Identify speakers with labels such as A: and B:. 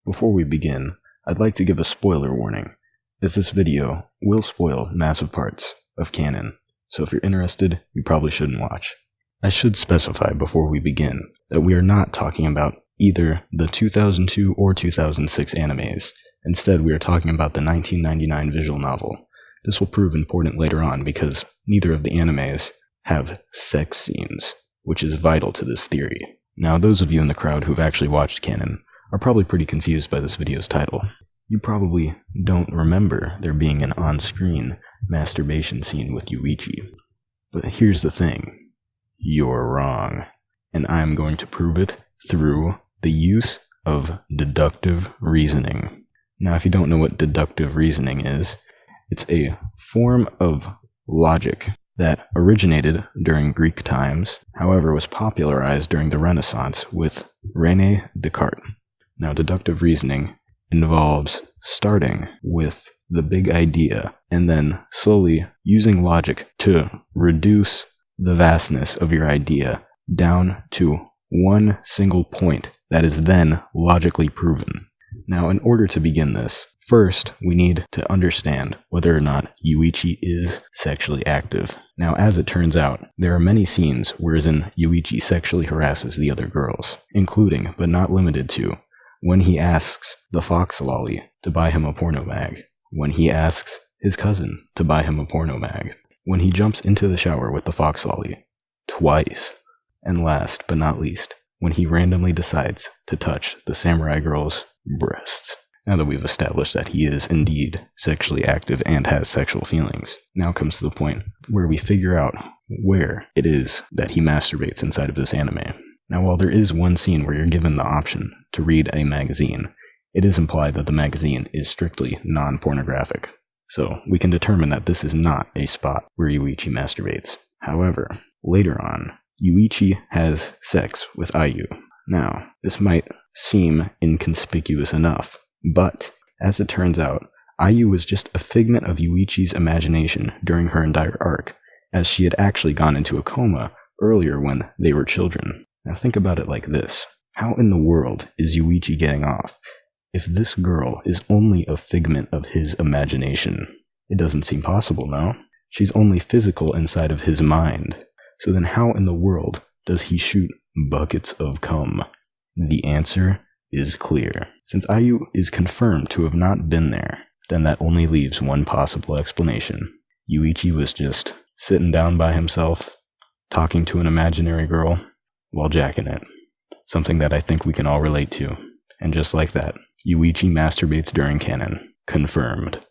A: Before we begin, I'd like to give a spoiler warning, as this video will spoil massive parts of Kanon, so if you're interested, you probably shouldn't watch. I should specify before we begin that we are not talking about either the 2002 or 2006 animes. Instead, we are talking about the 1999 visual novel. This will prove important later on because neither of the animes have sex scenes, which is vital to this theory. Now, those of you in the crowd who've actually watched Kanon are probably pretty confused by this video's title. You probably don't remember there being an on-screen masturbation scene with Yuuichi. But here's the thing. You're wrong. And I'm going to prove it through the use of deductive reasoning. Now, if you don't know what deductive reasoning is, it's a form of logic that originated during Greek times, however was popularized during the Renaissance with René Descartes. Now, deductive reasoning involves starting with the big idea and then slowly using logic to reduce the vastness of your idea down to one single point that is then logically proven. Now, in order to begin this, first, we need to understand whether or not Yuuichi is sexually active. Now, as it turns out, there are many scenes wherein Yuuichi sexually harasses the other girls, including, but not limited to, when he asks the fox lolly to buy him a porno mag, when he asks his cousin to buy him a porno mag, when he jumps into the shower with the fox lolly, twice, and last but not least, when he randomly decides to touch the samurai girl's breasts. Now that we've established that he is indeed sexually active and has sexual feelings, now comes to the point where we figure out where it is that he masturbates inside of this anime. Now, while there is one scene where you're given the option to read a magazine, it is implied that the magazine is strictly non-pornographic. So we can determine that this is not a spot where Yuuichi masturbates. However, later on, Yuuichi has sex with Ayu. Now, this might seem inconspicuous enough, but as it turns out, Ayu was just a figment of Yuichi's imagination during her entire arc, as she had actually gone into a coma earlier when they were children. Now think about it like this. How in the world is Yuuichi getting off if this girl is only a figment of his imagination? It doesn't seem possible, no? She's only physical inside of his mind. So then how in the world does he shoot buckets of cum? The answer is clear. Since Ayu is confirmed to have not been there, then that only leaves one possible explanation. Yuuichi was just sitting down by himself, talking to an imaginary girl, while jacking it. Something that I think we can all relate to. And just like that, Yuuichi masturbates during Kanon. Confirmed.